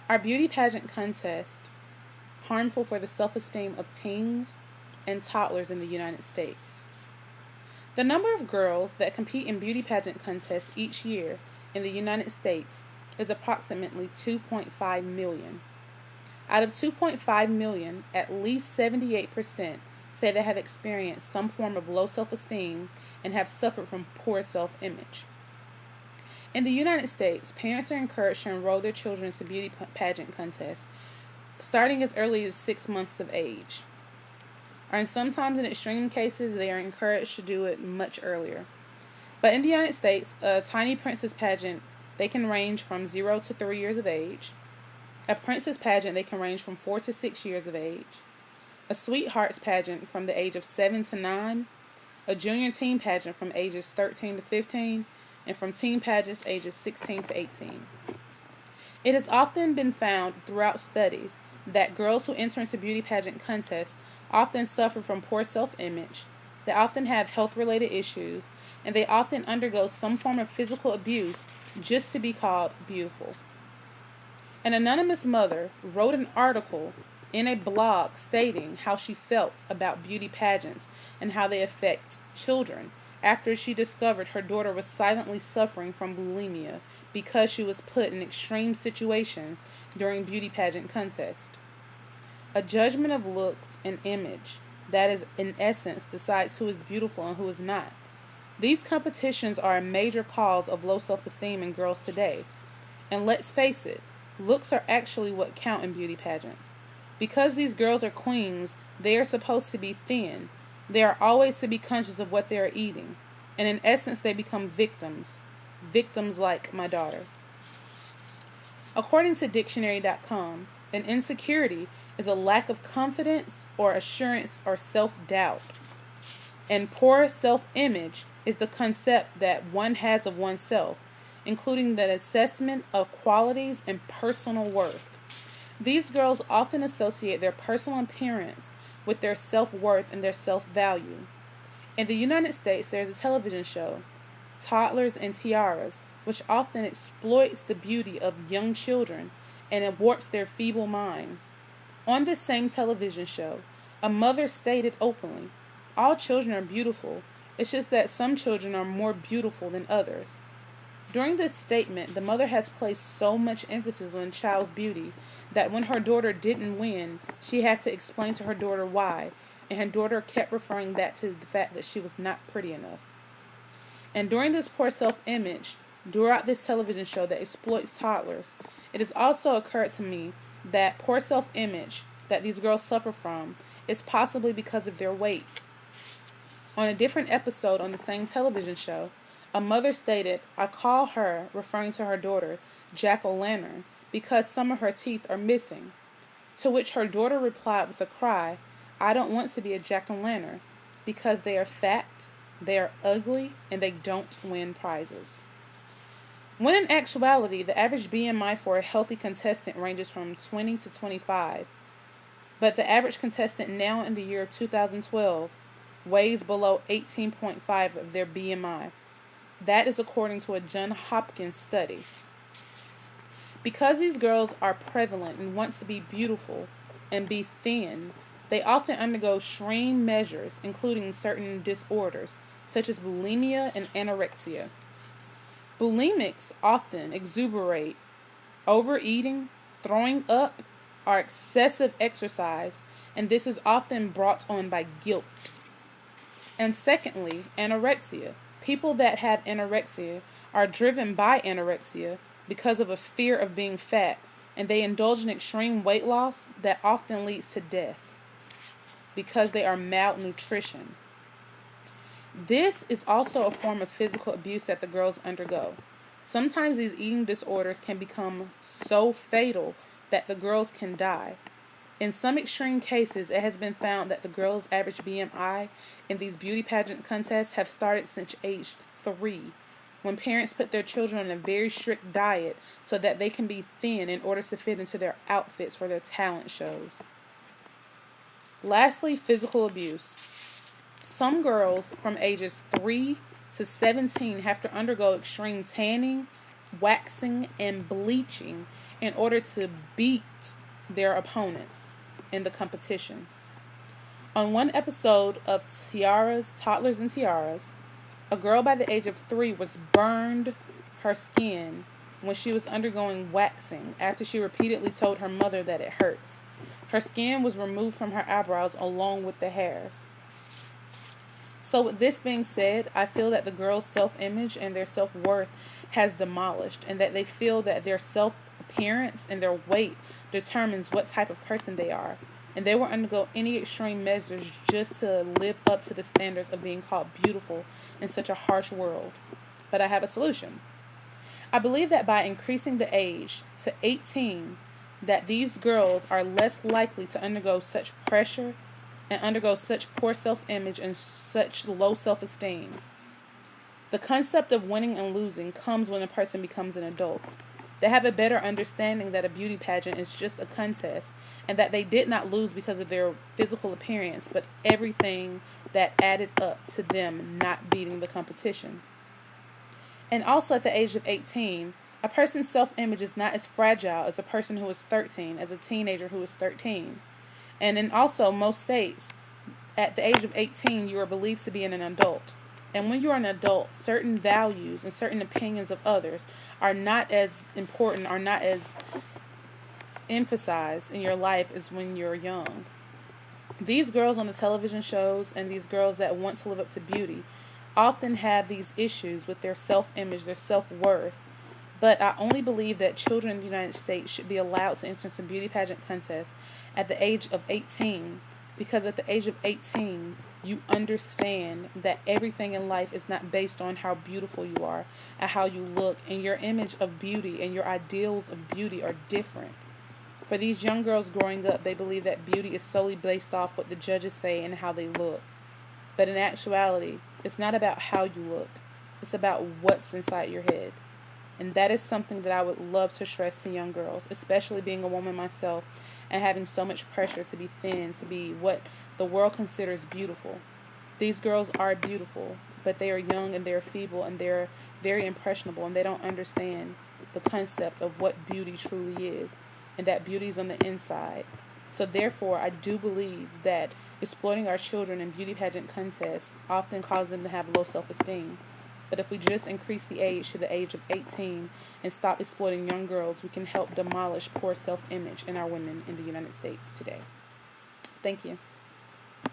Are beauty pageant contests harmful for the self-esteem of teens and toddlers in the United States? The number of girls that compete in beauty pageant contests each year in the United States is approximately 2.5 million. Out of 2.5 million, at least 78% say they have experienced some form of low self esteem and have suffered from poor self image. In the United States, parents are encouraged to enroll their children into beauty pageant contests starting as early as 6 months of age. And sometimes in extreme cases, they are encouraged to do it much earlier. But in the United States, a tiny princess pageant, they can range from 0 to 3 years of age. A princess pageant, they can range from 4 to 6 years of age. A sweethearts pageant from the age of 7 to 9. A junior teen pageant from ages 13 to 15. And from teen pageants ages 16 to 18. It has often been found throughout studies that girls who enter into beauty pageant contests often suffer from poor self-image, they often have health-related issues, and they often undergo some form of physical abuse just to be called beautiful. An anonymous mother wrote an article in a blog stating how she felt about beauty pageants and how they affect children after she discovered her daughter was silently suffering from bulimia because she was put in extreme situations during beauty pageant contests. A judgment of looks and image that is, in essence, decides who is beautiful and who is not. These competitions are a major cause of low self-esteem in girls today. And let's face it, looks are actually what count in beauty pageants. Because these girls are queens, they are supposed to be thin. They are always to be conscious of what they are eating. And in essence, they become victims. Victims like my daughter. According to dictionary.com, an insecurity is a lack of confidence or assurance or self-doubt. And poor self-image is the concept that one has of oneself, including the assessment of qualities and personal worth. These girls often associate their personal appearance with their self-worth and their self-value. In the United States, there's a television show, Toddlers and Tiaras, which often exploits the beauty of young children and it warps their feeble minds. On this same television show, a mother stated openly, "All children are beautiful, it's just that some children are more beautiful than others." During this statement, the mother has placed so much emphasis on the child's beauty that when her daughter didn't win, she had to explain to her daughter why, and her daughter kept referring back to the fact that she was not pretty enough. And during this poor self-image, throughout this television show that exploits toddlers, it has also occurred to me that poor self-image that these girls suffer from is possibly because of their weight. On a different episode on the same television show, a mother stated, "I call her," referring to her daughter, "Jack-o'-lantern, because some of her teeth are missing." To which her daughter replied with a cry, "I don't want to be a jack-o'-lantern because they are fat, they are ugly, and they don't win prizes." When in actuality, the average BMI for a healthy contestant ranges from 20 to 25, but the average contestant now in the year of 2012 weighs below 18.5 of their BMI. That is according to a Johns Hopkins study. Because these girls are prevalent and want to be beautiful and be thin, they often undergo extreme measures, including certain disorders, such as bulimia and anorexia. Bulimics often exuberate overeating, throwing up, or excessive exercise, and this is often brought on by guilt. And secondly, anorexia. People that have anorexia are driven by anorexia because of a fear of being fat, and they indulge in extreme weight loss that often leads to death because they are malnutrition. This is also a form of physical abuse that the girls undergo. Sometimes these eating disorders can become so fatal that the girls can die. In some extreme cases, it has been found that the girls' average BMI in these beauty pageant contests have started since age 3, when parents put their children on a very strict diet so that they can be thin in order to fit into their outfits for their talent shows. Lastly, physical abuse. Some girls from ages 3 to 17 have to undergo extreme tanning, waxing, and bleaching in order to beat their opponents in the competitions. On one episode of Tiaras, Toddlers and Tiaras, a girl by the age of 3 was burned her skin when she was undergoing waxing after she repeatedly told her mother that it hurts. Her skin was removed from her eyebrows along with the hairs. So with this being said, I feel that the girls' self-image and their self-worth has demolished, and that they feel that their self-appearance and their weight determines what type of person they are. And they will undergo any extreme measures just to live up to the standards of being called beautiful in such a harsh world. But I have a solution. I believe that by increasing the age to 18, that these girls are less likely to undergo such pressure and undergo such poor self-image and such low self-esteem. The concept of winning and losing comes when a person becomes an adult. They have a better understanding that a beauty pageant is just a contest, and that they did not lose because of their physical appearance, but everything that added up to them not beating the competition. And also at the age of 18, a person's self-image is not as fragile as a person who is 13, as a teenager who is 13. And in also most states, at the age of 18, you are believed to be an adult. And when you are an adult, certain values and certain opinions of others are not as important, are not as emphasized in your life as when you're young. These girls on the television shows and these girls that want to live up to beauty often have these issues with their self-image, their self-worth. But I only believe that children in the United States should be allowed to enter some beauty pageant contests at the age of 18, because at the age of 18, you understand that everything in life is not based on how beautiful you are and how you look, and your image of beauty and your ideals of beauty are different. For these young girls growing up, they believe that beauty is solely based off what the judges say and how they look. But in actuality, it's not about how you look. It's about what's inside your head. And that is something that I would love to stress to young girls, especially being a woman myself and having so much pressure to be thin, to be what the world considers beautiful. These girls are beautiful, but they are young and they're feeble and they're very impressionable, and they don't understand the concept of what beauty truly is, and that beauty is on the inside. So therefore, I do believe that exploiting our children in beauty pageant contests often causes them to have low self-esteem. But if we just increase the age to the age of 18 and stop exploiting young girls, we can help demolish poor self-image in our women in the United States today. Thank you.